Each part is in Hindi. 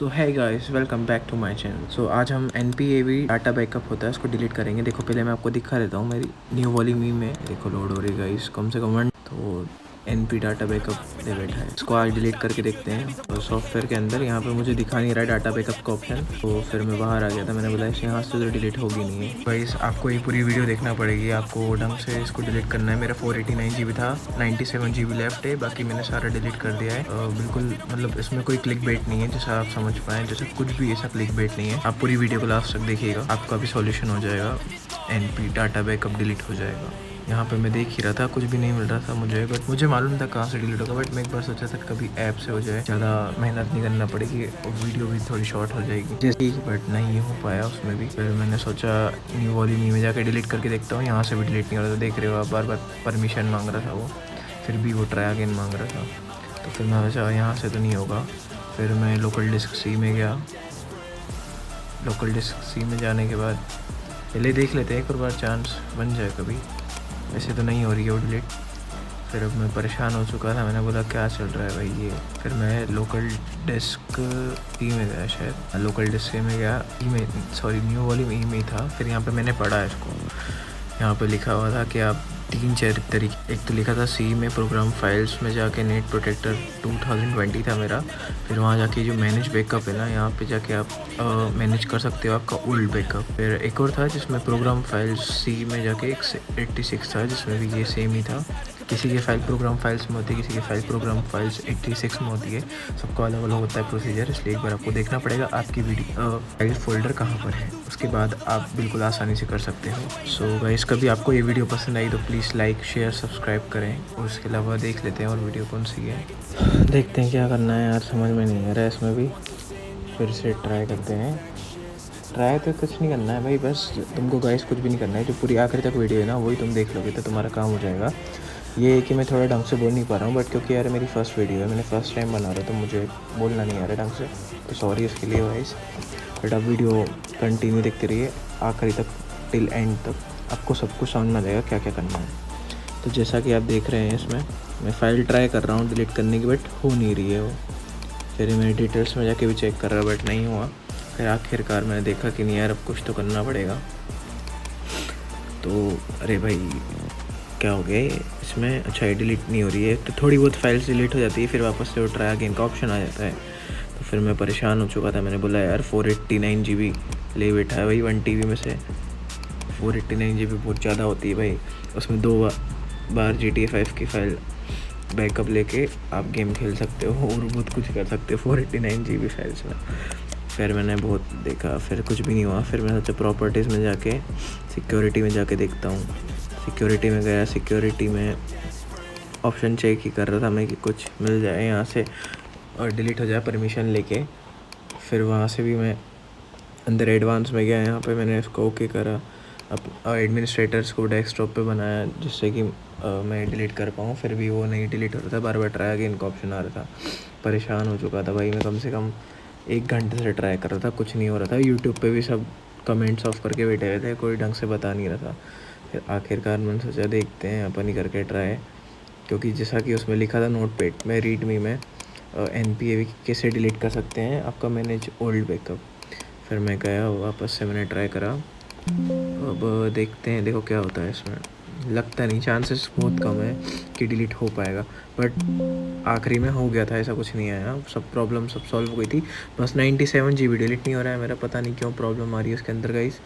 So hey guys, welcome back to my channel. So आज हम NPAV डाटा बैकअप होता है उसको डिलीट करेंगे। देखो पहले मैं आपको दिखा देता हूँ मेरी न्यू वाली मीम में। देखो लोड हो रही गाइस, कम से कम 1 तो NP डाटा बैकअप दे बैठा है। इसको आज डिलीट करके देखते हैं। और सॉफ्टवेयर के अंदर यहाँ पे मुझे दिखा नहीं रहा है डाटा बैकअप का ऑप्शन, तो फिर मैं बाहर आ गया था। मैंने बोला इस यहाँ से तो डिलीट होगी नहीं है गाइस, आपको ये पूरी वीडियो देखना पड़ेगी। आपको ढंग से इसको डिलीट करना है। मेरा 489 GB था, 97 GB लेफ्ट है, बाकी मैंने सारा डिलीट कर दिया है। बिल्कुल मतलब इसमें कोई क्लिक बेट नहीं है, जैसा आप समझ पाएँ, जैसा कुछ भी ऐसा क्लिक बेट नहीं है। आप पूरी वीडियो को लास्ट तक देखिएगा, आपका भी सॉल्यूशन हो जाएगा। NP डाटा बैकअप डिलीट हो जाएगा। यहाँ पे मैं देख ही रहा था, कुछ भी नहीं मिल रहा था मुझे, बट मुझे मालूम था कहाँ से डिलीट होगा। बट मैं एक बार सोचा था कभी ऐप से हो जाए, ज़्यादा मेहनत नहीं करना पड़ेगी और वीडियो भी थोड़ी शॉर्ट हो जाएगी जैसे, बट नहीं हो पाया उसमें भी। फिर मैंने सोचा न्यू वाली मी में जाके डिलीट करके देखता हूँ। यहाँ से भी डिलीट नहीं हो रहा था, देख रहे हो आप, बार बार परमिशन मांग रहा था वो, फिर भी वो ट्राई अगेन मांग रहा था। तो फिर मैं सोचा यहाँ से तो नहीं होगा। फिर मैं लोकल डिस्क C में गया। लोकल डिस्क C में जाने के बाद पहले देख लेते हैं, एक और बार चांस बन जाए कभी। वैसे तो नहीं हो रही है वो डिलीट। फिर अब मैं परेशान हो चुका था, मैंने बोला क्या चल रहा है भाई ये। फिर मैं लोकल डिस्क ई में गया, शायद लोकल डिस्क में गया, ई में सॉरी न्यू वाली में ई में ही था। फिर यहाँ पे मैंने पढ़ा इसको, यहाँ पे लिखा हुआ था कि आप 3-4 तरीके, एक तो लिखा था C में प्रोग्राम फाइल्स में जाके नेट प्रोटेक्टर 2020 था मेरा। फिर वहाँ जाके जो मैनेज बैकअप है ना, यहाँ पे जाके आप मैनेज कर सकते हो आपका ओल्ड बैकअप। फिर एक और था जिसमें प्रोग्राम फाइल्स C में जाके 86 था, जिसमें भी ये सेम ही था। किसी के फाइल प्रोग्राम फाइल्स में होती है, किसी के फाइल प्रोग्राम फाइल्स 86 में होती है। सबको अलग अलग होता है प्रोसीजर, इसलिए एक बार आपको देखना पड़ेगा आपकी वीडियो फाइल फोल्डर कहाँ पर है, उसके बाद आप बिल्कुल आसानी से कर सकते हो। सो गाइस, कभी आपको ये वीडियो पसंद आई तो प्लीज़ लाइक शेयर सब्सक्राइब करें। और उसके अलावा देख लेते हैं और वीडियो कौन सी है, देखते हैं क्या करना है यार, समझ में नहीं आ रहा है इसमें भी। फिर से ट्राई करते हैं। ट्राई तो कुछ नहीं करना है भाई, बस तुमको गाइस कुछ भी नहीं करना है। जो पूरी आखिर तक वीडियो है ना, वही तुम देख लोगे तो तुम्हारा काम हो जाएगा। ये है कि मैं थोड़ा ढंग से बोल नहीं पा रहा हूँ, बट क्योंकि यार मेरी फर्स्ट वीडियो है, मैंने फर्स्ट टाइम बना रहा, तो मुझे बोलना नहीं आ रहा ढंग से, तो सॉरी इसके लिए गाइस। बट आप वीडियो कंटिन्यू देखते रहिए आखिरी तक, टिल एंड तक, आपको सब कुछ समझ में आ जाएगा क्या क्या करना है। तो जैसा कि आप देख रहे हैं, इसमें मैं फ़ाइल ट्राई कर रहा हूँ डिलीट करने की, बट हो नहीं रही है वो। फिर मैंने डिटेल्स में जाके भी चेक कर रहा, बट नहीं हुआ। फिर आखिरकार मैंने देखा कि नहीं यार, अब कुछ तो करना पड़ेगा। तो अरे भाई क्या हो गया इसमें, अच्छा ये डिलीट नहीं हो रही है। तो थोड़ी बहुत फाइल्स डिलीट हो जाती है, फिर वापस से वो ट्राई अगेन का ऑप्शन आ जाता है। तो फिर मैं परेशान हो चुका था, मैंने बोला यार 489 GB ले बैठा है भाई 1 TB में से। 489 GB बहुत ज़्यादा होती है भाई, उसमें 2 बार GTA 5 की फ़ाइल बैकअप लेके आप गेम खेल सकते हो और बहुत कुछ कर सकते हो 489 GB फाइल्स में। फिर मैंने बहुत देखा, फिर कुछ भी नहीं हुआ। फिर मैंने सोचा प्रॉपर्टीज़ में जाके सिक्योरिटी में जाके देखता हूँ। सिक्योरिटी में गया, सिक्योरिटी में ऑप्शन चेक ही कर रहा था मैं कि कुछ मिल जाए यहाँ से और डिलीट हो जाए परमिशन लेके। फिर वहाँ से भी मैं अंदर एडवांस में गया, यहाँ पे मैंने इसको ओके करा। अब एडमिनिस्ट्रेटर्स को डेस्कटॉप पे बनाया जिससे कि मैं डिलीट कर पाऊँ। फिर भी वो नहीं डिलीट हो रहा था, बार बार ट्राई अगेन का ऑप्शन आ रहा था। परेशान हो चुका था भाई मैं, कम से कम 1 घंटे से ट्राई कर रहा था, कुछ नहीं हो रहा था। यूट्यूब पे भी सब कमेंट्स ऑफ करके बैठे हुए थे, कोई ढंग से बता नहीं रहा था। फिर आखिरकार मैंने सोचा देखते हैं अपन ही करके ट्राई, क्योंकि जैसा कि उसमें लिखा था नोटपैड में, रीड मी में NPAV कैसे डिलीट कर सकते हैं आपका मैनेज ओल्ड बैकअप। फिर मैं गया वापस से, मैंने ट्राई करा। अब देखते हैं, देखो क्या होता है इसमें। लगता नहीं, चांसेस बहुत कम है कि डिलीट हो पाएगा, बट आखिरी में हो गया था, ऐसा कुछ नहीं आया। सब प्रॉब्लम सब सॉल्व हो गई थी। बस 97 GB डिलीट नहीं हो रहा है मेरा, पता नहीं क्यों प्रॉब्लम आ रही है उसके अंदर गाइस।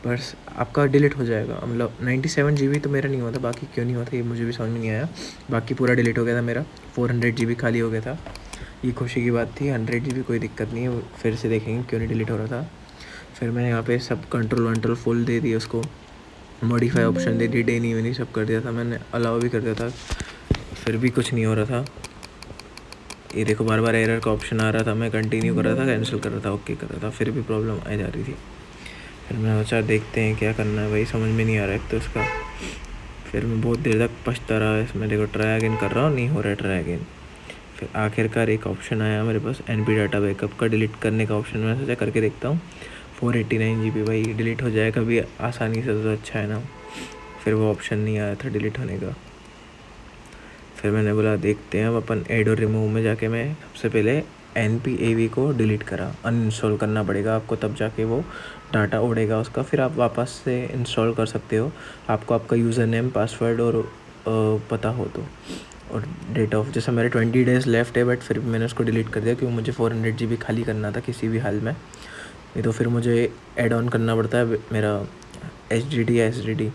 बस आपका डिलीट हो जाएगा, मतलब 97 GB तो मेरा नहीं हुआ था, बाकी क्यों नहीं हुआ था ये मुझे भी समझ में नहीं आया। बाकी पूरा डिलीट हो गया था मेरा, 400 GB खाली हो गया था। ये खुशी की बात थी। 100 GB कोई दिक्कत नहीं है, फिर से देखेंगे क्यों नहीं डिलीट हो रहा था। फिर मैंने यहाँ पे सब कंट्रोल वंट्रोल फुल दे दिया उसको, मॉडिफाई ऑप्शन दे दी, डे नहीं सब कर दिया था मैंने, अलाउ भी कर दिया था। फिर भी कुछ नहीं हो रहा था। ये देखो बार बार एरर का ऑप्शन आ रहा था, मैं कंटिन्यू कर रहा था, कैंसिल कर रहा था, ओके कर रहा था, फिर भी प्रॉब्लम आ जा रही थी। फिर मैंने सोचा देखते हैं क्या करना है भाई, समझ में नहीं आ रहा है तो उसका। फिर मैं बहुत देर तक पछता रहा इसमें, देखो ट्राई अगेन कर रहा हूँ, नहीं हो रहा है ट्राई अगेन। फिर आखिरकार एक ऑप्शन आया मेरे पास, NP डाटा बैकअप का डिलीट करने का ऑप्शन। मैं सोचा करके देखता हूँ। 489 GB भाई डिलीट हो जाए कभी आसानी से तो अच्छा है ना। फिर वो ऑप्शन नहीं आया था डिलीट होने का। फिर मैंने बोला देखते हैं अब अपन ऐड और रिमूव में जाके मैं सबसे पहले NPAV को डिलीट करा, अनइंस्टॉल करना पड़ेगा आपको, तब जाके वो डाटा उड़ेगा उसका, फिर आप वापस से इंस्टॉल कर सकते हो, आपको आपका यूज़र नेम पासवर्ड और पता हो तो, और डेट ऑफ, जैसे मेरे 20 डेज़ लेफ्ट है, बट फिर भी मैंने उसको डिलीट कर दिया क्योंकि मुझे 400 GB खाली करना था किसी भी हाल में, नहीं तो फिर मुझे ऐड ऑन करना पड़ता है मेरा SSD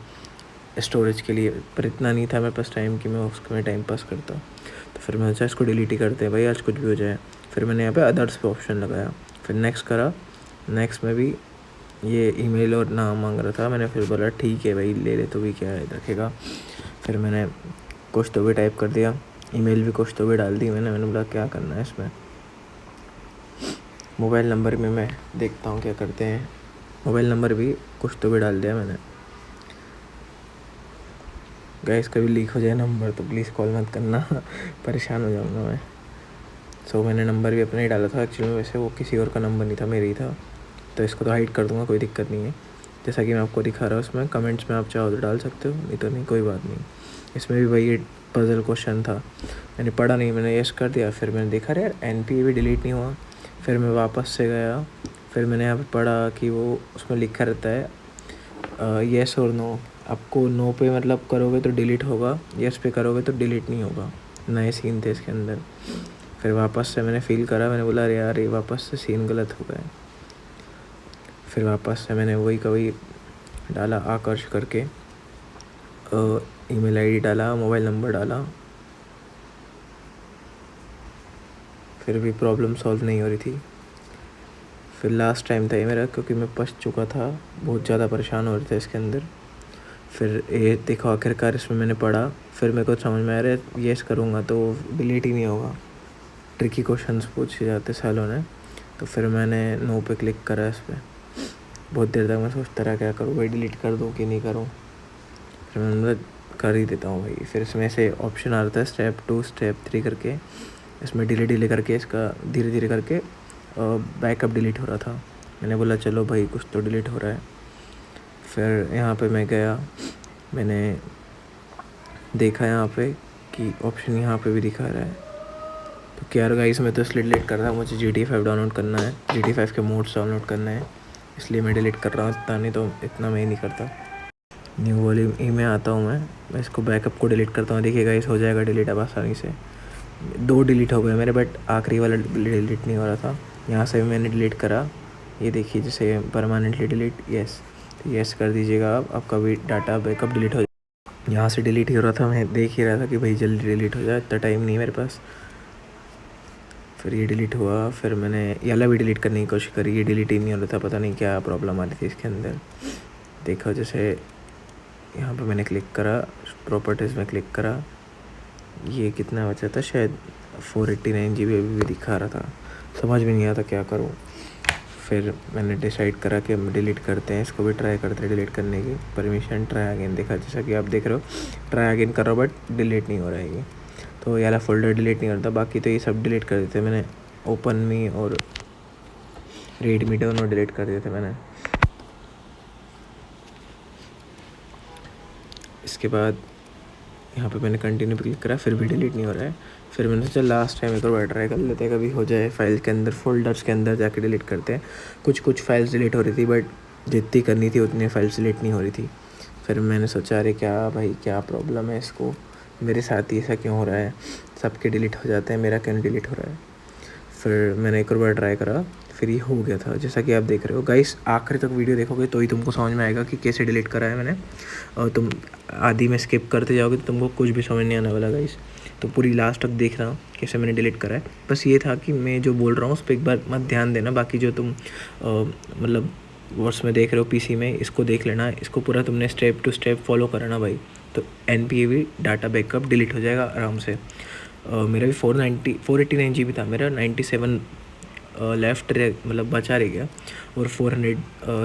स्टोरेज के लिए, पर इतना नहीं था मेरे पास टाइम कि मैं उसमें टाइम पास करता, तो फिर मैंने सोचा इसको डिलीट ही करते हैं भाई, आज कुछ भी हो जाए। फिर मैंने यहाँ पे अदर्स पे ऑप्शन लगाया, फिर नेक्स्ट करा, नेक्स्ट में भी ये ईमेल और नाम मांग रहा था, मैंने फिर बोला ठीक है भाई ले ले, तो भी क्या है रखेगा। फिर मैंने कुछ तो भी टाइप कर दिया, ईमेल भी कुछ तो भी डाल दी मैंने बोला क्या करना है इसमें। मोबाइल नंबर में मैं देखता हूँ क्या करते हैं, मोबाइल नंबर भी कुछ तो भी डाल दिया मैंने। गाइस कभी लीक हो जाए नंबर तो प्लीज़ कॉल मत करना परेशान हो जाऊँगा मैं। सो मैंने नंबर भी अपना ही डाला था एक्चुअली में, वैसे वो किसी और का नंबर नहीं था, मेरा ही था, तो इसको तो हाइड कर दूँगा, कोई दिक्कत नहीं है। जैसा कि मैं आपको दिखा रहा हूँ उसमें कमेंट्स में, आप चाहो तो डाल सकते हो, नहीं तो नहीं, कोई बात नहीं। इसमें भी वही पजल क्वेश्चन था, मैंने पढ़ा नहीं, मैंने यस कर दिया, फिर मैंने देखा यार NPA भी डिलीट नहीं हुआ, फिर मैं वापस से गया, फिर मैंने यहाँ पर पढ़ा कि वो उसमें लिखा रहता है येस और नो, आपको नो पे मतलब करोगे तो डिलीट होगा, येस पे करोगे तो डिलीट नहीं होगा, नए सीन थे इसके अंदर। फिर वापस से मैंने फ़ील करा, मैंने बोला अरे यार ये वापस से सीन गलत हो गए। फिर वापस से मैंने वही का वही डाला आकर्ष करके, ईमेल आईडी डाला, मोबाइल नंबर डाला, फिर भी प्रॉब्लम सॉल्व नहीं हो रही थी। फिर लास्ट टाइम था ये मेरा, क्योंकि मैं फंस चुका था, बहुत ज़्यादा परेशान हो रहे थे इसके अंदर। फिर ये देखो आखिरकार इसमें मैंने पढ़ा, फिर मेरे को समझ में आ रहा है येस करूँगा तो डिलीट ही नहीं होगा, ट्रिकी क्वेश्चंस पूछे जाते सालों ने। तो फिर मैंने नो पे क्लिक करा इस पर, बहुत देर तक मैं सोचता रहा क्या करूँ भाई, डिलीट कर दूँ कि नहीं करूँ, फिर मैंने मतलब कर ही देता हूँ भाई। फिर इसमें से ऑप्शन आ रहा था स्टेप 2 स्टेप 3 करके, इसमें डिले करके इसका धीरे धीरे करके बैकअप डिलीट हो रहा था। मैंने बोला चलो भाई कुछ तो डिलीट हो रहा है। फिर यहाँ पे मैं गया, मैंने देखा यहाँ पे कि ऑप्शन यहाँ पे भी दिखा रहा है, तो क्या गाइस मैं तो इसलिए डिलीट कर रहा हूँ, मुझे GTA 5 डाउनलोड करना है, GTA 5 के मोड्स डाउनलोड करना है, इसलिए मैं डिलीट कर रहा हूँ, इतना नहीं तो इतना मैं ही नहीं करता। न्यू वॉल्यूम ई में आता हूँ मैं इसको बैकअप को डिलीट करता हूँ, देखिए गाइस हो जाएगा डिलीट अब आसानी से। 2 डिलीट हो गए मेरे, बट आखिरी वाला डिलीट नहीं हो रहा था। यहाँ से मैंने डिलीट करा, ये देखिए जैसे परमानेंटली डिलीट, यस, तो यस कर दीजिएगा आप, आपका भी डाटा बैकअप डिलीट हो जाए। यहाँ से डिलीट ही हो रहा था, मैं देख ही रहा था कि भाई जल्दी डिलीट हो जाए, इतना टाइम नहीं है मेरे पास। फिर ये डिलीट हुआ, फिर मैंने ये वाला भी डिलीट करने की कोशिश करी, ये डिलीट ही नहीं हो रहा था, पता नहीं क्या प्रॉब्लम आ रही थी इसके अंदर। देखो जैसे यहाँ पे मैंने क्लिक करा, प्रॉपर्टीज़ में क्लिक करा, ये कितना बचा था, शायद 489 GB अभी भी दिखा रहा था, समझ में नहीं आता क्या करूँ। फिर मैंने डिसाइड करा कि हम डिलीट करते हैं, इसको भी ट्राई करते हैं डिलीट करने की, परमिशन ट्राई अगेन, देखा जैसा कि आप देख रहे हो ट्राई अगेन कर रहा हूँ बट डिलीट नहीं हो रहा है ये, तो ये वाला फोल्डर डिलीट नहीं करता, बाकी तो ये सब डिलीट कर देते मैंने, ओपन मी और रीड मी दोनों डिलीट कर दिए थे मैंने। इसके बाद यहाँ पे मैंने कंटिन्यू पे क्लिक करा, फिर भी डिलीट नहीं हो रहा है। फिर मैंने सोचा लास्ट टाइम एक और ट्राई कर लेते हैं, कभी हो जाए, फाइल के अंदर फोल्डर्स के अंदर जाके डिलीट करते हैं। कुछ फाइल्स डिलीट हो रही थी, बट जितनी करनी थी उतनी फाइल्स डिलीट नहीं हो रही थी। फिर मैंने सोचा अरे क्या भाई क्या प्रॉब्लम है इसको, मेरे साथ ही ऐसा क्यों हो रहा है, सबके डिलीट हो जाते हैं, मेरा क्यों डिलीट हो रहा है। फिर मैंने एक और बार ट्राई करा, फिर ये हो गया था, जैसा कि आप देख रहे हो गाइस। आखिर तक वीडियो देखोगे तो ही तुमको समझ में आएगा कि कैसे डिलीट करा है मैंने, और तुम आधी में स्किप करते जाओगे तो तुमको कुछ भी समझ नहीं आने वाला गाइस। तो पूरी लास्ट तक देखना कैसे मैंने डिलीट करा है। बस ये था कि मैं जो बोल रहा हूँ उस पर एक बार मत ध्यान देना, बाकी जो तुम मतलब वर्ड्स में देख रहे हो PC में, इसको देख लेना, इसको पूरा तुमने स्टेप टू स्टेप फॉलो करना भाई, तो NPAV डाटा बैकअप डिलीट हो जाएगा आराम से। मेरा भी 489 GB था, मेरा 97 लेफ़्ट मतलब बचा रह गया, और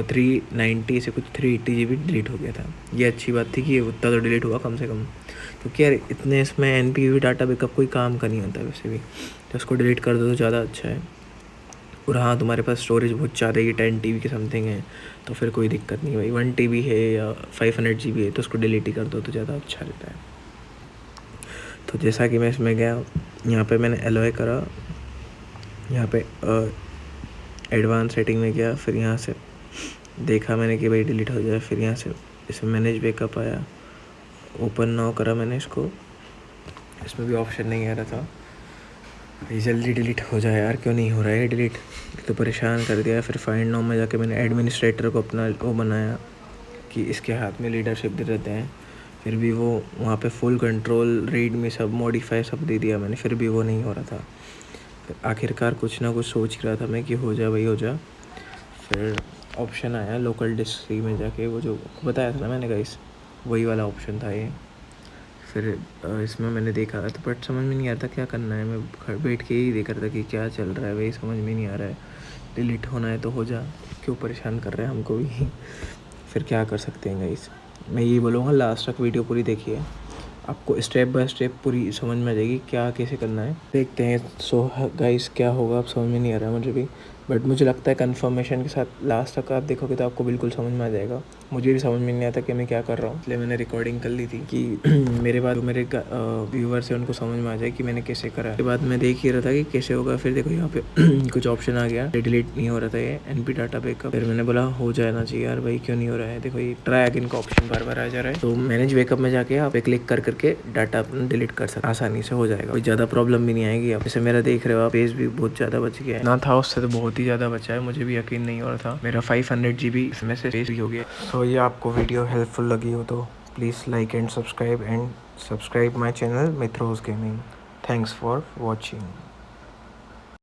390 से कुछ 380 GB डिलीट हो गया था। ये अच्छी बात थी कि ये उतना तो डिलीट हुआ कम से कम, क्योंकि यार इतने इसमें NPAV डाटा बैकअप कोई काम का नहीं होता वैसे भी, तो उसको डिलीट कर दो तो ज़्यादा अच्छा है। और हाँ तुम्हारे पास स्टोरेज बहुत ज़्यादा है, 10 TB के समथिंग है, तो फिर कोई दिक्कत नहीं भाई, 1 TB है या 500 GB है तो उसको डिलीट ही कर दो तो ज़्यादा अच्छा रहता है। तो जैसा कि मैं इसमें गया, यहाँ पे मैंने एलोए करा, यहाँ पे एडवांस सेटिंग में गया, फिर यहाँ से देखा मैंने कि भाई डिलीट हो जाए, फिर यहाँ से इसमें मैनेज बैकअप आया, ओपन नाउ करा मैंने इसको, इसमें भी ऑप्शन नहीं आ रहा था। ये जल्दी डिलीट हो जाए यार, क्यों नहीं हो रहा है डिलीट, तो परेशान कर दिया। फिर फाइंड नाउ में जाके मैंने एडमिनिस्ट्रेटर को अपना वो बनाया कि इसके हाथ में लीडरशिप दे देते हैं, फिर भी वो वहाँ पे फुल कंट्रोल रीड में सब मॉडिफाई सब दे दिया मैंने, फिर भी वो नहीं हो रहा था। फिर आखिरकार कुछ ना कुछ सोच ही रहा था मैं कि हो जा भाई हो जा। फिर ऑप्शन आया लोकल डिस्क में जाके, वो जो बताया था ना मैंने गाइस, वही वाला ऑप्शन था ये। फिर इसमें मैंने देखा तो बट समझ में नहीं आता क्या करना है, मैं घर बैठ के ही देख रहा था कि क्या चल रहा है भाई, समझ में नहीं आ रहा है। डिलीट होना है तो हो जा, क्यों परेशान कर रहे हैं हमको भी। फिर क्या कर सकते हैं गाइस, मैं यही बोलूँगा लास्ट तक वीडियो पूरी देखिए, आपको स्टेप बाय स्टेप पूरी समझ में आ जाएगी क्या कैसे करना है। देखते हैं सो गाइस क्या होगा, अब समझ में नहीं आ रहा है मुझे भी, बट मुझे लगता है कंफर्मेशन के साथ लास्ट तक आप देखोगे तो आपको बिल्कुल समझ में आ जाएगा। मुझे भी समझ में नहीं आता कि मैं क्या कर रहा हूँ, इसलिए मैंने रिकॉर्डिंग कर ली थी कि मेरे बाद मेरे व्यूवर्स हैं उनको समझ में आ जाए कि मैंने कैसे करा। उसके बाद मैं देख ही रहा था कि कैसे होगा। फिर देखो यहाँ पे कुछ ऑप्शन आ गया, डिलीट नहीं हो रहा था ये एनपी डाटा बैकअप। फिर मैंने बोला हो जाना चाहिए यार भाई, क्यों नहीं हो रहा है। देखो ये ट्राई अगेन का ऑप्शन बार बार आ जा रहा है। तो मैनेज बैकअप में जाके आप क्लिक कर करके डाटा अपना डिलीट कर सकते, आसानी से हो जाएगा, कोई ज़्यादा प्रॉब्लम भी नहीं आएगी। आप जैसे मेरा देख रहे हो आप, पेज भी बहुत ज़्यादा बच गया है ना, था उससे तो बहुत ही ज़्यादा बचा है, मुझे भी यकीन नहीं हो रहा था। मेरा 500 GB इसमें से पेज भी हो गया। सो ये आपको वीडियो हेल्पफुल लगी हो तो please like and subscribe my channel मित्रोस गेमिंग। Thanks for watching.